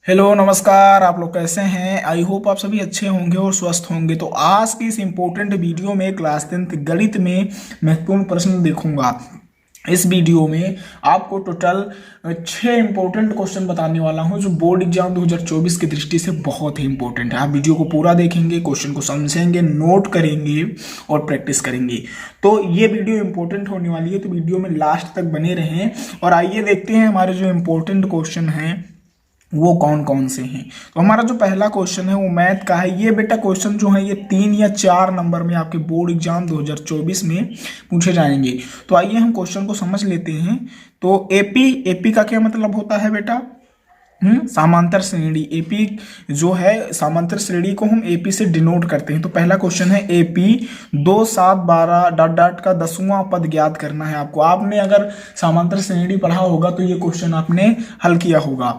Hello नमस्कार। आप लोग कैसे हैं? आई होप आप सभी अच्छे होंगे और स्वस्थ होंगे। तो आज की इस इम्पोर्टेंट वीडियो में क्लास 10th गणित में महत्वपूर्ण प्रश्न देखूंगा। इस वीडियो में आपको टोटल 6 इंपॉर्टेंट क्वेश्चन बताने वाला हूं जो बोर्ड एग्जाम 2024 की दृष्टि से बहुत ही इंपॉर्टेंट है। आप वीडियो को पूरा देखेंगे, क्वेश्चन को समझेंगे, नोट करेंगे और प्रैक्टिस करेंगे। तो ये वीडियो इंपॉर्टेंट होने वाली है, तो वीडियो में लास्ट तक बने रहें। और आइए देखते हैं हमारे जो इंपॉर्टेंट क्वेश्चन हैं वो कौन कौन से हैं। तो हमारा जो पहला क्वेश्चन है वो मैथ का है। ये बेटा क्वेश्चन जो है ये 3 या 4 नंबर में आपके बोर्ड एग्जाम 2024 में पूछे जाएंगे। तो आइए हम क्वेश्चन को समझ लेते हैं। तो एपी का क्या मतलब होता है बेटा? समांतर श्रेणी। एपी जो है समांतर श्रेणी को हम एपी से डिनोट करते हैं। तो पहला क्वेश्चन है एपी 2 7 12 डॉट डॉट का 10वां पद ज्ञात करना है आपको। आपने अगर समांतर श्रेणी पढ़ा होगा तो ये क्वेश्चन आपने हल किया होगा।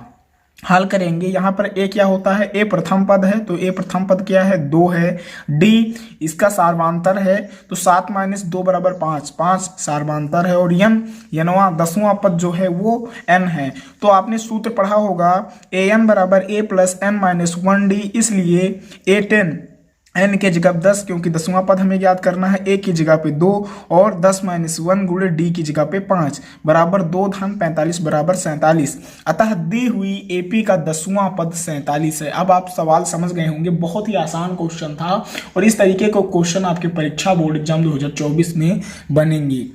हल करेंगे। यहाँ पर ए क्या होता है? ए प्रथम पद है, तो ए प्रथम पद क्या है? 2 है। डी इसका सार्वधातर है, तो 7 - 2 = 5, 5 सार्वधातर है। और यनवा 10वां पद जो है वो एन है। तो आपने सूत्र पढ़ा होगा an = a + n - 1d, इसलिए a10 n के जगह 10, क्योंकि 10वां पद हमें याद करना है। a की जगह पे 2 और 10 - 1 गुणे d की जगह पे 5 बराबर 2 धन 45 बराबर 47। अतः दी हुई एपी का 10वां पद 47 है। अब आप सवाल समझ गए होंगे, बहुत ही आसान क्वेश्चन था और इस तरीके का क्वेश्चन आपके परीक्षा बोर्ड एग्जाम 2024 में बनेंगे।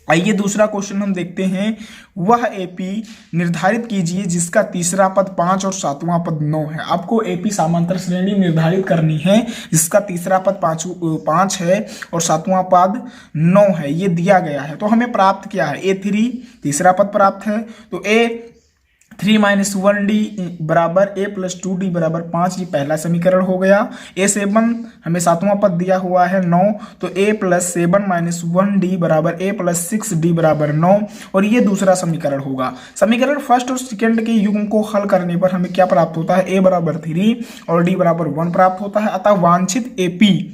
आइए दूसरा क्वेश्चन हम देखते हैं। वह एपी निर्धारित कीजिए जिसका तीसरा पद 5 और 7वां पद 9 है। आपको एपी समांतर श्रेणी निर्धारित करनी है जिसका तीसरा पद 5 है और 7वां पद 9 है। ये दिया गया है। तो हमें प्राप्त क्या है? A3 तीसरा पद प्राप्त है, तो A3 - 1d बराबर A + 2d बराबर 5, ये पहला समीकरण हो गया। A7 हमें 7वां पद दिया हुआ है 9, तो A + 7 - 1d बराबर A + 6d बराबर 9, और ये दूसरा समीकरण होगा। समीकरण फर्स्ट और सेकंड के युग्म को हल करने पर हमें क्या प्राप्त होता है? A = 3 और d = 1 प्राप्त होता है। अतः वांछित एपी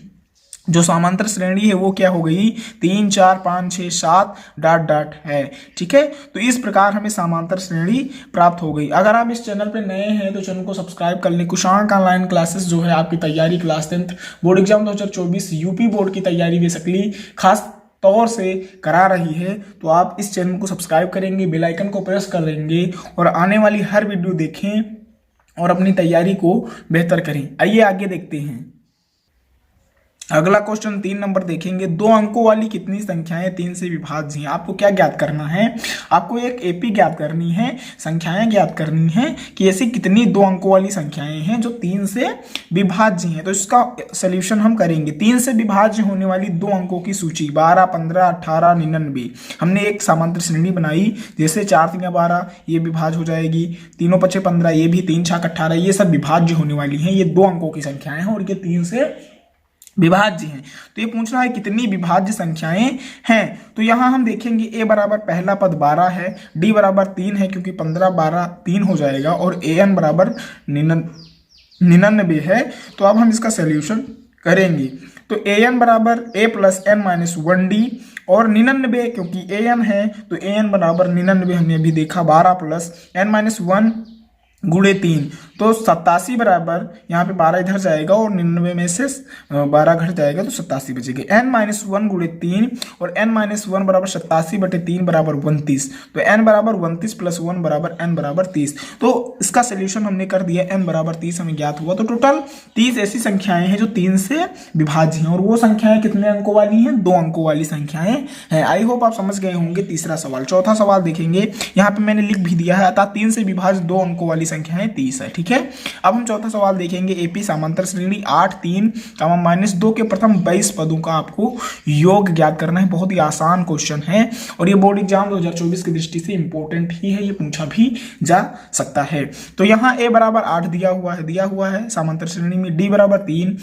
जो समांतर श्रेणी है वो क्या हो गई? 3 4 5 6 7 डॉट डॉट है। ठीक है, तो इस प्रकार हमें समांतर श्रेणी प्राप्त हो गई। अगर आप इस चैनल पे नए हैं तो चैनल को सब्सक्राइब कर लें। कुशांक ऑनलाइन क्लासेस जो है आपकी तैयारी class 10th board exam 2024 UP board की तैयारी बेसिकली खास तौर से करा रही है। तो आप इस चैनल को सब्सक्राइब करेंगे, बेल आइकन को प्रेस कर लेंगे और आने वाली हर वीडियो देखें और अपनी तैयारी को बेहतर करें। आइए आगे देखते हैं। अगला क्वेश्चन 3 नंबर देखेंगे। 2 अंकों वाली कितनी संख्याएं 3 से विभाज्य हैं? आपको क्या ज्ञात करना है? आपको एक एपी ज्ञात करनी है, संख्याएं ज्ञात करनी है कि ऐसी कितनी 2 अंकों वाली संख्याएं हैं जो 3 से विभाज्य हैं। तो इसका सलूशन हम करेंगे। 3 से विभाज्य होने वाली 2 अंकों की सूची 12 15 18 99। हमने एक समांतर श्रेणी बनाई, जैसे 4 3 12 ये विभाज्य हो जाएगी, 3 5 15 ये भी, 3 6 18 ये सब विभाज्य होने वाली हैं। ये 2 अंकों की संख्याएं हैं और ये 3 से विभाज्य हैं। तो ये पूछना है कितनी विभाज्य संख्याएं हैं। तो यहां हम देखेंगे a बराबर पहला पद 12 है, d बराबर 3 है क्योंकि 15 12 3 हो जाएगा, और an बराबर 99 है। तो अब हम इसका सॉल्यूशन करेंगे। तो an बराबर a + n - 1d और 99 क्योंकि an है तो an बराबर 99 हमने अभी देखा 12 + n - 1 गुणे 3, तो 87 बराबर, यहाँ पे 12 इधर जाएगा और 99 में से 12 घट जाएगा तो 87 बचेगा। n - 1 गुणे 3 और n - 1 बराबर 87/3 बराबर 29, तो n बराबर 29 + 1 बराबर n बराबर 30। तो इसका सोल्यूशन हमने कर दिया, n बराबर 30 हमें ज्ञात हुआ। तो टोटल 30 ऐसी संख्याएं हैं जो 3 से विभाज्य हैं, और वो संख्याएं कितने अंकों वाली हैं? 2 अंकों वाली संख्याएं हैं। आई होप आप समझ गए होंगे। तीसरा सवाल। चौथा सवाल देखेंगे, यहाँ पे मैंने लिख भी दिया है। अतः 3 से विभाज्य 2 अंकों वाली संख्याएं 30 है। ठीक है, अब हम चौथा सवाल देखेंगे। एपी समांतर श्रेणी 8 3 -2 के प्रथम 22 पदों का आपको योग ज्ञात करना है। बहुत ही आसान क्वेश्चन है और ये बोर्ड एग्जाम 2024 की दृष्टि से इंपॉर्टेंट ही है, ये पूछा भी जा सकता है। तो यहाँ a बराबर 8 दिया हुआ है समांतर श्रेणी में, d बराबर 3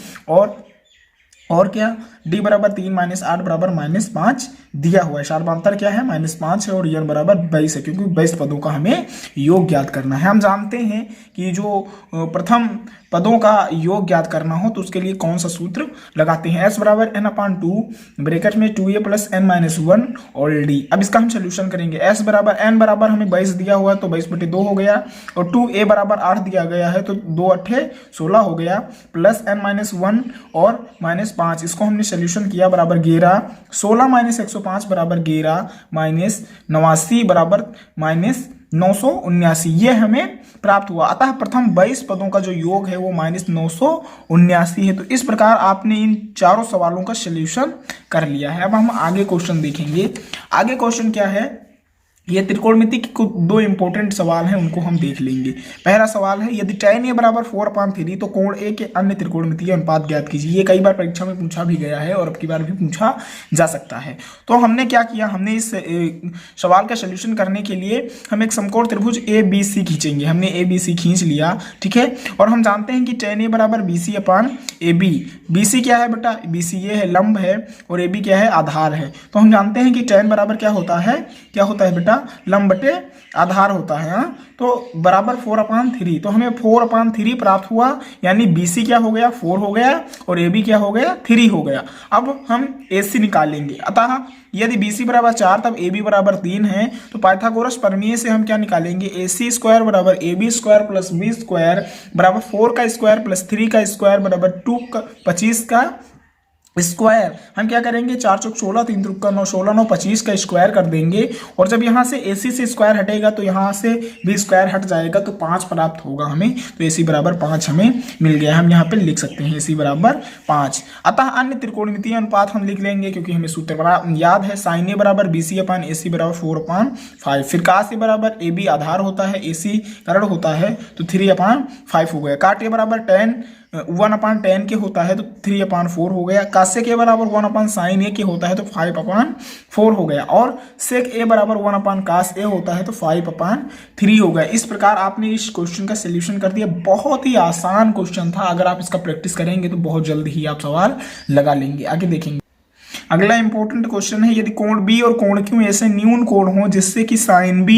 और क्या डी बराबर 3 माइनस 8 बराबर -5 दिया हुआ है। शार्पांतर क्या है -5 है और यन बराबर 22 है, क्योंकि 22 पदों का हमें योग ज्ञात करना है। हम जानते हैं कि जो प्रथम पदों का योग ज्ञात करना हो तो उसके लिए कौन सा सूत्र लगाते हैं, s बराबर n/2 ब्रैकेट में 2a + n-1 और d। अब इसका हम सोल्यूशन करेंगे। s बराबर n बराबर हमें 22 दिया हुआ है तो 22/2 हो गया, और 2a बराबर 8 दिया गया है तो 2 8 16 हो गया, प्लस n-1 और -5, इसको हमने सोल्यूशन किया बराबर 11, 16 - 105 बराबर 11, -89 बराबर -979, ये हमें प्राप्त हुआ। अतः प्रथम 22 पदों का जो योग है वो -979 है। तो इस प्रकार आपने इन चारों सवालों का सोल्यूशन कर लिया है। अब हम आगे क्वेश्चन देखेंगे। आगे क्वेश्चन क्या है, ये त्रिकोणमिति के कुछ 2 इंपॉर्टेंट सवाल हैं, उनको हम देख लेंगे। पहला सवाल है, यदि tan a बराबर 4/3 तो कोण a के अन्य त्रिकोणमितीय अनुपात ज्ञात कीजिए। ये कई बार परीक्षा में पूछा भी गया है और अब की बार भी पूछा जा सकता है। तो हमने क्या किया, हमने इस सवाल का सोल्यूशन करने के लिए हम एक समकोण त्रिभुज ABC खींचेंगे। हमने ABC खींच लिया, ठीक है। और हम जानते हैं कि tan a बराबर BC/AB। BC क्या है बेटा, BC ये है लंब है और AB क्या है आधार है। तो हम जानते हैं कि tan बराबर क्या होता है बेटा, लंब बटे आधार होता है। हाँ, तो बराबर 4/3, तो हमें 4/3 प्राप्त हुआ, यानी BC क्या हो गया 4 हो गया और AB क्या हो गया 3 हो गया। अब हम AC निकालेंगे। अतः यदि BC बराबर 4 तब AB बराबर 3 है, तो पाइथागोरस प्रमेय से हम क्या निकालेंगे, AC² बराबर AB² + B² बराबर 4 का स्क्वायर प्लस 3 का स्क्वायर बराबर 25 का स्क्वायर। हम क्या करेंगे, 4 × 16, 3 × 9, 16 9 25 का स्क्वायर कर देंगे। और जब यहाँ से AC से स्क्वायर हटेगा तो यहाँ से भी स्क्वायर हट जाएगा, तो 5 प्राप्त होगा हमें। तो AC बराबर 5 हमें मिल गया। हम यहाँ पे लिख सकते हैं AC बराबर 5। अतः अन्य त्रिकोणमितीय अनुपात हम लिख लेंगे, क्योंकि हमें सूत्र बड़ा याद है। sin a बराबर BC/AC बराबर 4/5। फिर cos a बराबर AB आधार होता है, AC करण होता है, तो 3/5 हो गया। cot a बराबर 1/10 के होता है तो 3/4 हो गया। cos के बराबर 1/sin a के होता है तो 5/4 हो गया। और sec a बराबर 1/cos a होता है तो 5/3 हो गया। इस प्रकार आपने इस क्वेश्चन का सोल्यूशन कर दिया। बहुत ही आसान क्वेश्चन था, अगर आप इसका प्रैक्टिस करेंगे तो बहुत जल्दी ही आप सवाल लगा लेंगे। आगे देखेंगे। अगला इंपॉर्टेंट क्वेश्चन है, यदि कोण B और कोण Q ऐसे न्यून कोण हो जिससे कि sin B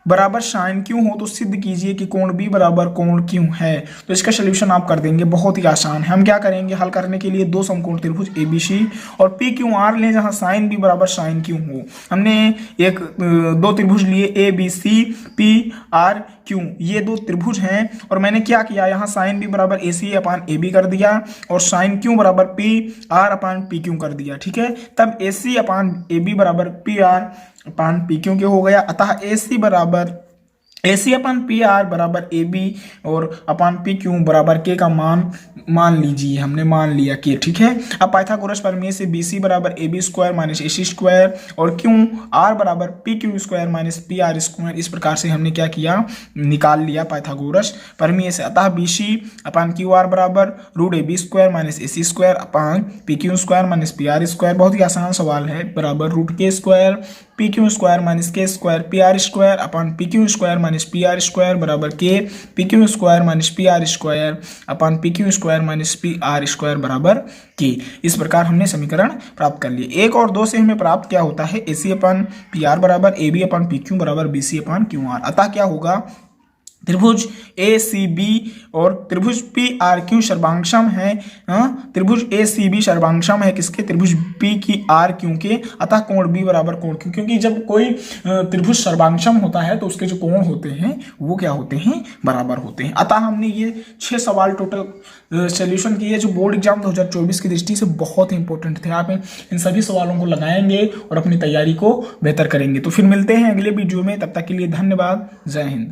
बराबर sin Q हो, तो सिद्ध कीजिए कि कोण B बराबर कोण Q है। तो इसका सोल्यूशन आप कर देंगे, बहुत ही आसान है। हम क्या करेंगे, हल करने के लिए 2 समकोण त्रिभुज ABC और PQR लें जहां sin B बराबर sin Q हो। हमने 2 त्रिभुज लिए ABC PRQ, ये 2 त्रिभुज हैं। और मैंने क्या किया, यहाँ sin B बराबर AC/AB कर दिया और sin Q बराबर PR/PQ कर दिया, ठीक है। तब AC/AB बराबर PR/PQ के हो गया। अतः AC/PR बराबर AB और PQ बराबर K का मान लीजिए, हमने मान लिया K, ठीक है। अब पाइथागोरस प्रमेय से BC बराबर AB² - AC² और QR बराबर PQ² - PR², इस प्रकार से हमने क्या किया, निकाल लिया पाइथागोरस प्रमेय से। अतः BC/QR बराबर √AB² - AC² PQ² - PR², बहुत ही आसान सवाल है, बराबर √K² PQ² - K² PR² PQ² - PR² बराबर K PQ² - PR² PQ² - PR² बराबर K। इस प्रकार हमने समीकरण प्राप्त कर लिए। 1 और 2 से हमें प्राप्त क्या होता है, AC/PR बराबर AB/PQ बराबर BC/QR। अतः क्या होगा, त्रिभुज ACB और त्रिभुज PRQ सर्वांगसम है। त्रिभुज ACB सर्वांगसम है किसके, त्रिभुज PQR के। अतः कोण B बराबर कोण Q, क्योंकि जब कोई त्रिभुज सर्वांगसम होता है तो उसके जो कोण होते हैं वो क्या होते हैं, बराबर होते हैं। अतः हमने ये 6 सवाल टोटल सोल्यूशन किए, जो बोर्ड एग्जाम 2024 की दृष्टि से बहुत ही इंपॉर्टेंट थे। आप इन सभी सवालों को लगाएंगे और अपनी तैयारी को बेहतर करेंगे। तो फिर मिलते हैं अगले वीडियो में, तब तक के लिए धन्यवाद। जय हिंद।